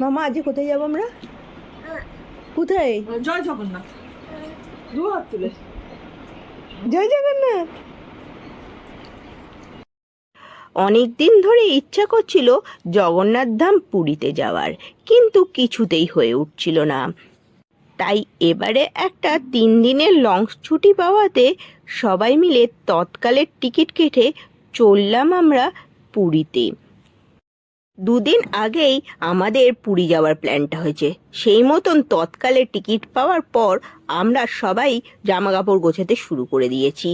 মামা আজ কোথায় যাবো আমরা? কোথায়? জয় জগন্নাথ। দু হাত তুলে জয় জগন্নাথ। অনেক দিন ধরে ইচ্ছা করছিল জগন্নাথ ধাম পুরীতে যাওয়ার, কিন্তু কিছুতেই হয়ে উঠছিল না। তাই এবারে একটা 3 দিনের লং ছুটি পাওয়াতে সবাই মিলে তৎকালের টিকিট কেটে চললাম আমরা পুরীতে। 2 দিন আগেই আমাদের পুরী যাওয়ার প্ল্যানটা হয়েছে। সেই মতন তৎকালে টিকিট পাওয়ার পর আমরা সবাই জামা কাপড় গোছাতে শুরু করে দিয়েছি,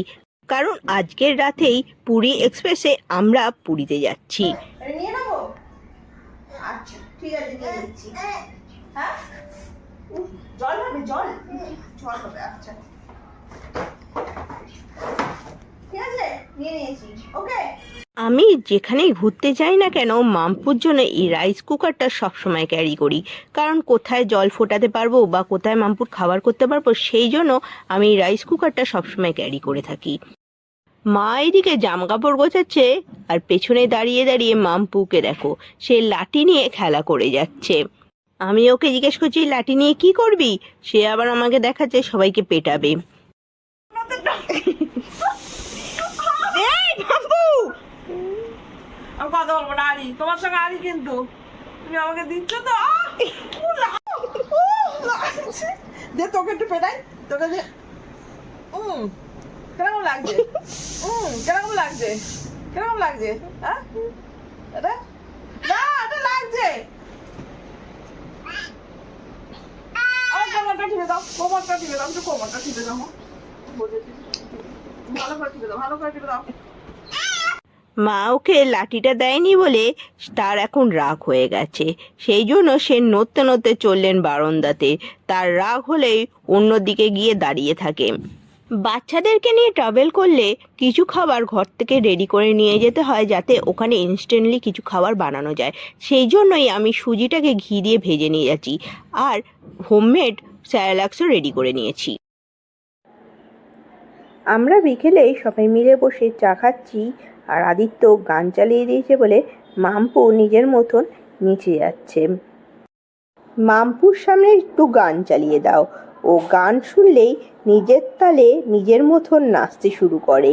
কারণ আজকের রাতেই পুরী এক্সপ্রেসে আমরা পুরীতে যাচ্ছি। নিয়ে নেবো? আচ্ছা ঠিক আছে, নিয়ে নিচ্ছি। হ্যাঁ, জল হবে? জল হবে। আচ্ছা ঠিক আছে, নিয়ে নিয়েছি। ওকে। আমি যেখানেই ঘুরতে যাই না কেন মাম্পুর জন্য এই রাইস কুকারটা সবসময় ক্যারি করি, কারণ কোথায় জল ফোটাতে পারবো বা কোথায় মাম্পুর খাবার করতে পারবো, সেই জন্য আমি রাইস কুকারটা সবসময় ক্যারি করে থাকি। মা এদিকে জামা কাপড় গোছাচ্ছে, আর পেছনে দাঁড়িয়ে দাঁড়িয়ে মাম্পুকে দেখো, সে লাঠি নিয়ে খেলা করে যাচ্ছে। আমি ওকে জিজ্ঞেস করছি, লাঠি নিয়ে কি করবি? সে আবার আমাকে দেখাচ্ছে সবাইকে পেটাবে। আমি কথা বলবো না। আরি, তোমার সঙ্গে আরি, কিন্তু তুমি আমাকে দিচ্ছ তো। দে তোকে একটু পেটাই, তোকে দে। কেরকম লাগছে? কেরকম লাগছে? কেরকম লাগছে? হ্যাঁ, এটা না, এটা লাগছে। কোমরটা টিপে দাও, কোমরটা টিপে দাও, একটু কোমরটা টিপে দাও। ভালো করে টিপে দাও, ভালো করে টিপে দাও। মা ওকে লাঠিটা দেয়নি বলে তার এখন রাগ হয়ে গেছে, সেই জন্য সে নড়তে নড়তে চললেন বারান্দাতে। তার রাগ হলেই অন্যদিকে গিয়ে দাঁড়িয়ে থাকে। বাচ্চাদেরকে নিয়ে ট্রাভেল করলে কিছু খাবার ঘর থেকে রেডি করে নিয়ে যেতে হয়, যাতে ওখানে ইনস্ট্যান্টলি কিছু খাবার বানানো যায়। সেই জন্যই আমি সুজিটাকে ঘি দিয়ে ভেজে নিয়ে যাচ্ছি, আর হোমমেড স্যারেলাক্সও রেডি করে নিয়েছি। আমরা বিকেলে সবাই মিলে বসে চা খাচ্ছি, আর আদিত্য গান চালিয়ে দিয়েছে বলে মাম্পু নিজের মতন নিচে যাচ্ছে। মাম্পুর সামনে একটু গান চালিয়ে দাও, ও গান শুনলেই নিজের তালে নিজের মতন নাচতে শুরু করে।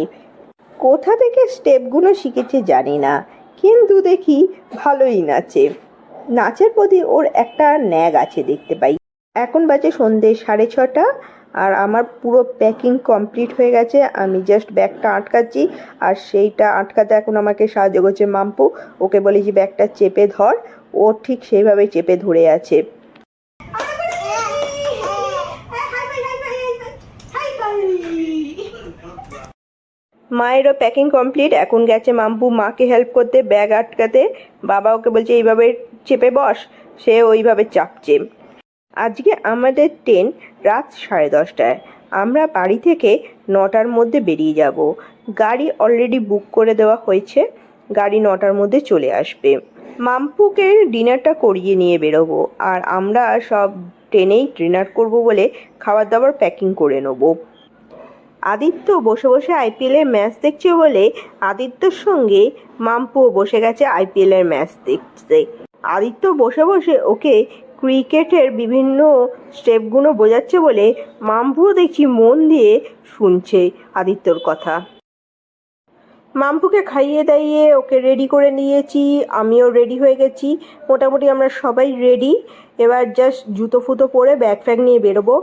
কোথা থেকে স্টেপগুলো শিখেছে জানি না, কিন্তু দেখি ভালোই নাচে। নাচের প্রতি ওর একটা ন্যাক আছে দেখতে পাই। এখন বাজে সন্ধ্যে 6:30, আর আমার পুরো প্যাকিং কমপ্লিট হয়ে গেছে। আমি জাস্ট ব্যাগটা আটকাচ্ছি, আর সেইটা আটকাতে এখন আমাকে সাহায্য করছে মাম্পু। ওকে বলেছি ব্যাগটা চেপে ধর, ও ঠিক সেইভাবে চেপে ধরে আছে। মায়েরও প্যাকিং কমপ্লিট, এখন গেছে মাম্পু মাকে হেল্প করতে ব্যাগ আটকাতে। বাবা ওকে বলছে এইভাবে চেপে বস, সে ওইভাবে চাপছে। আজকে আমাদের ট্রেন রাত 10:30টায়। আমরা বাড়ি থেকে 9টার মধ্যে বেরিয়ে যাব। গাড়ি অলরেডি বুক করে দেওয়া হয়েছে, গাড়ি 9টার মধ্যে চলে আসবে। মাম্পুকে ডিনারটা করিয়ে নিয়ে বেরোবো, আর আমরা সব ট্রেনেই ডিনার করব বলে খাবার দাবার প্যাকিং করে নেবো। আদিত্য বসে বসে আইপিএলের ম্যাচ দেখছে বলে আদিত্যর সঙ্গে মাম্পুও বসে গেছে আইপিএলের ম্যাচ দেখতে। আদিত্য বসে বসে ওকে ক্রিকেটের বিভিন্ন স্টেপগুলো বোঝাচ্ছে বলে মাম্পুও দেখছি মন দিয়ে শুনছে আদিত্যর কথা। মাম্পুকে খাইয়ে দাইয়ে ওকে রেডি করে নিয়েছি, আমিও রেডি হয়ে গেছি। মোটামুটি আমরা সবাই রেডি। এবার জাস্ট জুতো ফুতো পরে ব্যাগ ফ্যাগ নিয়ে বেরোবো।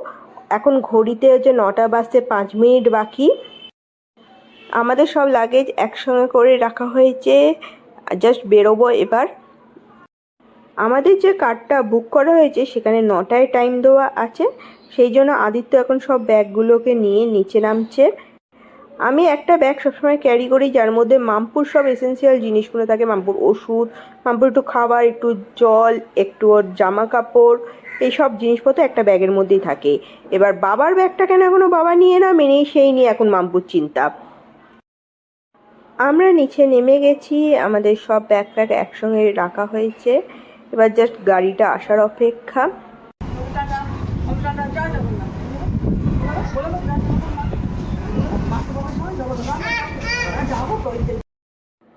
এখন ঘড়িতে হচ্ছে 9টা বাজতে 5 মিনিট বাকি। আমাদের সব লাগেজ একসঙ্গে করে রাখা হয়েছে, জাস্ট বেরোবো এবার। আমাদের যে কারটা বুক করা হয়েছে সেখানে 9টায় টাইম দেওয়া আছে, সেই জন্য আদিত্য এখন সব ব্যাগগুলোকে নিয়ে নিচে নামছে। আমি একটা ব্যাগ সবসময় ক্যারি করি, যার মধ্যে মাম্পুর সব এসেন্সিয়াল জিনিসগুলো থাকে। মাম্পুর ওষুধ, মাম্পুর একটু খাবার, একটু জল, একটু ওর জামা কাপড়, এইসব জিনিসপত্র একটা ব্যাগের মধ্যেই থাকে। এবার বাবার ব্যাগটা কেন এখনো বাবা নিয়ে না মেনেই, সেই নিয়ে এখন মাম্পুর চিন্তা। আমরা নিচে নেমে গেছি, আমাদের সব ব্যাগ ফ্যাগ একসঙ্গে রাখা হয়েছে। এবার জাস্ট গাড়িটা আসার অপেক্ষা।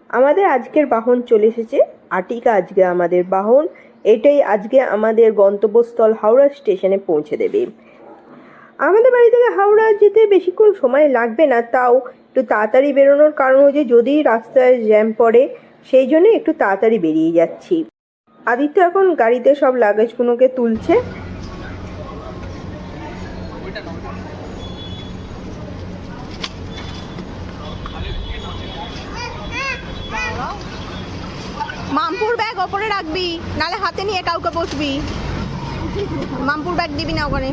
আমাদের আজকের বাহন চলে এসেছে, আর্টিকা আজকে আমাদের বাহন। এটাই আজকে আমাদের গন্তব্যস্থল হাওড়া স্টেশনে পৌঁছে দেবে। আমাদের বাড়ি থেকে হাওড়া যেতে বেশিক্ষণ সময় লাগবে না, তাও একটু তাড়াতাড়ি বেরোনোর কারণ হচ্ছে যদি রাস্তায় জ্যাম পড়ে, সেই জন্য একটু তাড়াতাড়ি বেরিয়ে যাচ্ছি। আদিত্য এখন গাড়িতে সব লাগেজগুলোকে তুলছে। মামপুর ব্যাগ ওপরে রাখবি, নালে হাতে নিয়ে কাউকে বসবি। মামপুর ব্যাগ দিবি না ওখানে।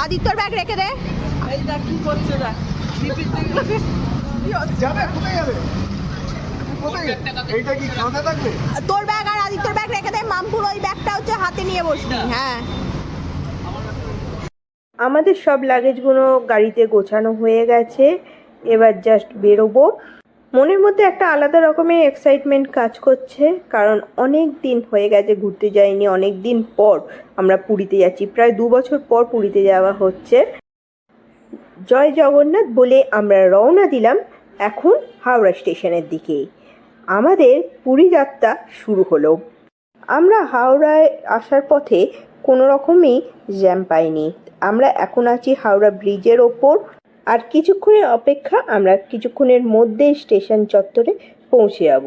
আদিত্যর ব্যাগ রেখে দে। এইটা কি করছে না যাবে কোথায় যাবে কোথায় এইটা কি কাঁধে থাকবে তোর ব্যাগ আর আদিত্যর ব্যাগ রেখে দে, মামপুর ওই ব্যাগটা হচ্ছে হাতে নিয়ে বসবি। হ্যাঁ, আমাদের সব লাগেজগুলো গাড়িতে গোছানো হয়ে গেছে, এবার জাস্ট বেরোবো। মনের মধ্যে একটা আলাদা রকমের এক্সাইটমেন্ট কাজ করছে, কারণ অনেক দিন হয়ে গেছে ঘুরতে যাইনি। অনেক দিন পর আমরা পুরীতে যাচ্ছি, প্রায় 2 বছর পর পুরীতে যাওয়া হচ্ছে। জয় জগন্নাথ বলে আমরা রওনা দিলাম এখন হাওড়া স্টেশনের দিকে। আমাদের পুরী যাত্রা শুরু হলো। আমরা হাওড়ায় আসার পথে কোনো রকমই জ্যাম পাইনি। আমরা এখন আছি হাওড়া ব্রিজের ওপর, আর কিছুক্ষণের অপেক্ষা, আমরা কিছুক্ষণের মধ্যে স্টেশন চত্বরে পৌঁছে যাব।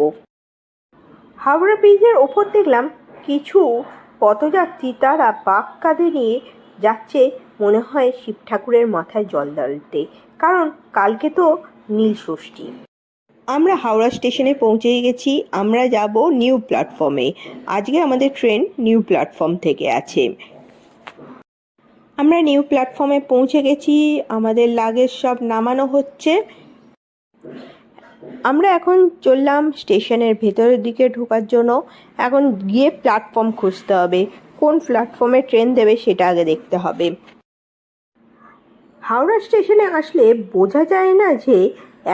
হাওড়া ব্রিজের ওপর দেখলাম কিছু পথযাত্রী, তারা বাঁক কাঁধে নিয়ে যাচ্ছে মনে হয় শিব ঠাকুরের মাথায় জল ঢালতে, কারণ কালকে তো নীল ষষ্ঠী। আমরা হাওড়া স্টেশনে পৌঁছে গেছি। আমরা যাব নিউ প্ল্যাটফর্মে। আজকে আমাদের ট্রেন নিউ প্ল্যাটফর্ম থেকে আছে। আমরা নিউ প্ল্যাটফর্মে পৌঁছে গেছি, আমাদের লাগেজ সব নামানো হচ্ছে। আমরা এখন চললাম স্টেশনের ভেতরের দিকে ঢোকার জন্য। এখন গিয়ে প্ল্যাটফর্ম খুঁজতে হবে, কোন প্ল্যাটফর্মে ট্রেন দেবে সেটা আগে দেখতে হবে। হাওড়া স্টেশনে আসলে বোঝা যায় না যে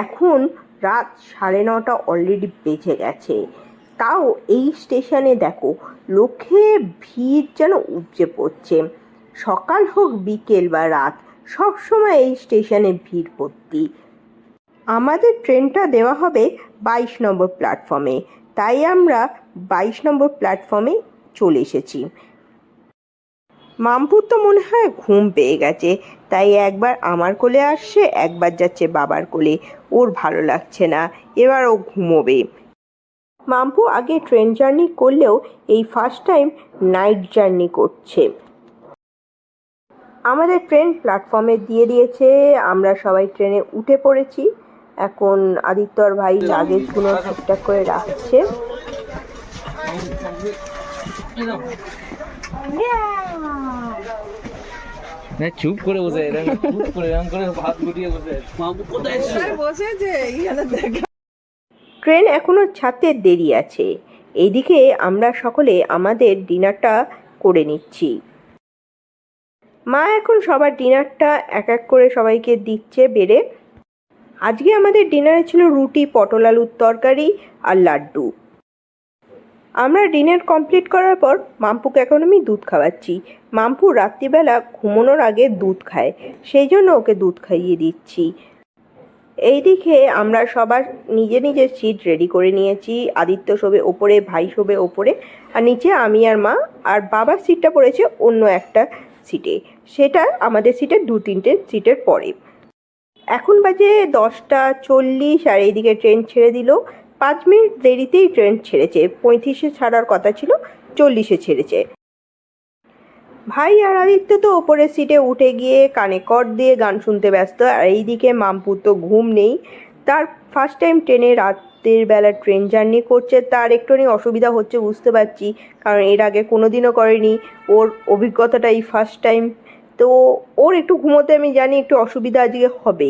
এখন রাত 9:30 অলরেডি বেজে গেছে। তাও এই স্টেশনে দেখো লোকে ভিড় যেন উপচে পড়ছে। সকাল হোক বিকেল বা রাত, সব সময় এই স্টেশনে ভিড় ভর্তি। আমাদের ট্রেনটা দেওয়া হবে 22 নম্বর প্ল্যাটফর্মে, তাই আমরা 22 নম্বর প্ল্যাটফর্মে চলে এসেছি। মামপুর তো মনে হয় ঘুম পেয়ে গেছে, তাই একবার আমার কোলে আসছে, একবার যাচ্ছে বাবার কোলে। ওর ভালো লাগছে না, এবার ও ঘুমোবে। মাম্পু আগে ট্রেন জার্নি করলেও এই ফার্স্ট টাইম নাইট জার্নি করছে। আমাদের ট্রেন প্ল্যাটফর্মে দিয়ে দিয়েছে, আমরা সবাই ট্রেনে উঠে পড়েছি। এখন আদিত্যর ভাই লাগেজগুলো ঠিকঠাক করে রাখছে। চুপ করে বসে চুপ করে এরকম করে ভাত গুটিয়ে বসে মামু কোথায় বসেছে এইখানে দেখা। ট্রেন এখনো ছাড়তে দেরি আছে। এইদিকে আমরা সকলে আমাদের ডিনারটা করে নিচ্ছি। মা এখন সবার ডিনারটা এক এক করে সবাইকে দিচ্ছে বেড়ে। আজকে আমাদের ডিনারে ছিল রুটি, পটল আলুর তরকারি আর লাড্ডু। আমরা ডিনার কমপ্লিট করার পর মাম্পুকে এখন আমি দুধ খাওয়াচ্ছি। মাম্পু রাত্রিবেলা ঘুমানোর আগে দুধ খায়, সেই জন্য ওকে দুধ খাইয়ে দিচ্ছি। এইদিকে আমরা সবার নিজের নিজের সিট রেডি করে নিয়েছি। আদিত্য শোবে ওপরে, ভাই শোবে ওপরে, আর নিচে আমি আর মা। আর বাবার সিটটা পড়েছে অন্য একটা সিটে, সেটা আমাদের সিটের 2-3টে সিটের পরে। এখন বাজে 10:40, আর এইদিকে ট্রেন ছেড়ে দিল। 5 মিনিট দেরিতেই ট্রেন ছেড়েছে। 35-এ ছাড়ার কথা ছিল, 40-এ ছেড়েছে। ভাই আর আদিত্য তো ওপরের সিটে উঠে গিয়ে কানে কর্ড দিয়ে গান শুনতে ব্যস্ত। আর এইদিকে মামপুর তো ঘুম নেই, তার ফার্স্ট টাইম ট্রেনে রাতের বেলা ট্রেন জার্নি করছে। তার একটুখানি অসুবিধা হচ্ছে বুঝতে পারছি, কারণ এর আগে কোনো দিনও করেনি, ওর অভিজ্ঞতাটা এই ফার্স্ট টাইম। তো ওর একটু ঘুমোতে আমি জানি একটু অসুবিধা আজকে হবে।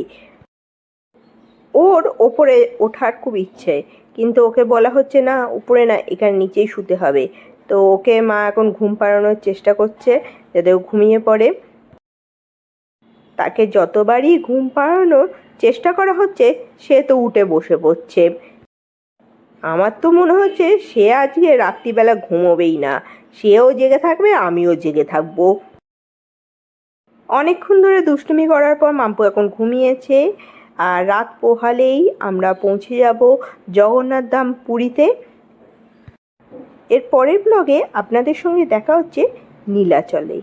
ওর ওপরে ওঠার খুব ইচ্ছে, কিন্তু ওকে বলা হচ্ছে না উপরে না, এখানে নিচেই শুতে হবে। তো ওকে মা এখন ঘুম পাড়ানোর চেষ্টা করছে যাতে ও ঘুমিয়ে পড়ে। তাকে যতবারই ঘুম পাড়ানোর চেষ্টা করা হচ্ছে সে তো উঠে বসে পড়ছে। আমার তো মনে হচ্ছে সে আজকে রাত্রিবেলা ঘুমোবেই না, সেও জেগে থাকবে, আমিও জেগে থাকবো। অনেকক্ষণ ধরে দুষ্টুমি করার পর মাম্পু এখন ঘুমিয়েছে। আর রাত পোহালেই আমরা পৌঁছে যাব জগন্নাথ ধাম পুরীতে। এর পরের ব্লগে আপনাদের সঙ্গে দেখা হচ্ছে নীলাচলে।